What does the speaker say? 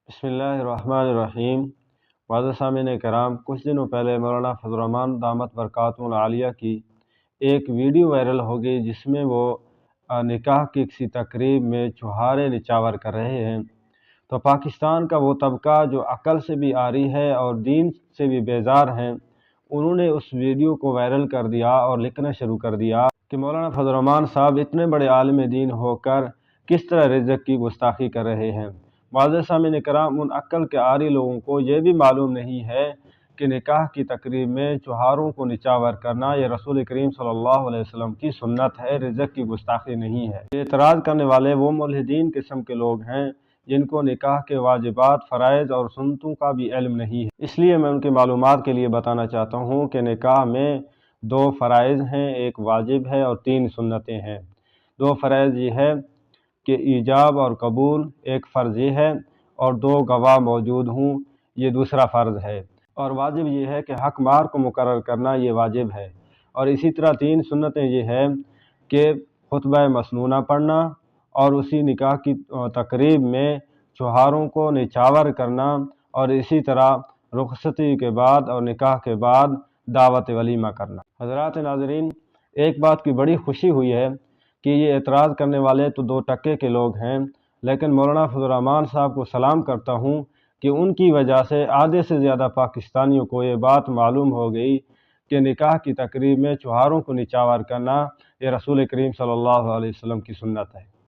बिस्मिल्लाहिर्रहमानिर्रहीम। वाज़िज़ सामीन करام, कुछ दिनों पहले मौलाना फज़लुर रहमान दामत बरकातुहुल आलिया की एक वीडियो वायरल हो गई जिसमें वो निकाह की किसी तकरीब में छुहारे निछावर कर रहे हैं। तो पाकिस्तान का वो तबका जो अक़ल से भी आरी है और दीन से भी बेजार हैं, उन्होंने उस वीडियो को वायरल कर दिया और लिखना शुरू कर दिया कि मौलाना फज़लुर रहमान साहब इतने बड़े आलिम दीन होकर किस तरह रिज़्क़ की गुस्ताखी कर रहे हैं। वाज़िज़ सामीन कराम, उन अक्ल के आरी लोगों को ये भी मालूम नहीं है कि निकाह की तकरीब में छुहारों को निछावर करना ये रसूल करीम सल्लल्लाहु अलैहि वसल्लम की सुन्नत है, रिज़्क़ की गुस्ताखी नहीं है। ये एतराज़ करने वाले वो मुल्हिदीन किस्म के लोग हैं जिनको निकाह के वाजिबात, फ़राइज़ और सुन्नतों का भी इल्म नहीं है। इसलिए मैं उनकी मालूमात के लिए बताना चाहता हूँ कि निकाह में 2 फ़राइज़ हैं, एक वाजिब है और 3 सुन्नतें हैं। 2 फ़राइज़ ये है कि ईजाब और कबूल, एक फ़र्ज़ ये है, और 2 गवाह मौजूद हों, ये दूसरा फ़र्ज़ है। और वाजिब ये है कि हक़ मार को मुकर्रर करना, ये वाजिब है। और इसी तरह 3 सुन्नतें ये है कि खुतबा मसनूना पढ़ना और उसी निकाह की तकरीब में छुहारों को निछावर करना, और इसी तरह रुख़सती के बाद और निकाह के बाद दावत वलीमा करना। हज़रात नाज़रीन, एक बात की बड़ी खुशी हुई है कि ये एतराज़ करने वाले तो 2 टके के लोग हैं, लेकिन मौलाना फज़लुर रहमान साहब को सलाम करता हूँ कि उनकी वजह से आधे से ज़्यादा पाकिस्तानियों को ये बात मालूम हो गई कि निकाह की तकरीब में छुहारों को निछावर करना ये रसूल करीम सल्लल्लाहु अलैहि वसल्लम की सुन्नत है।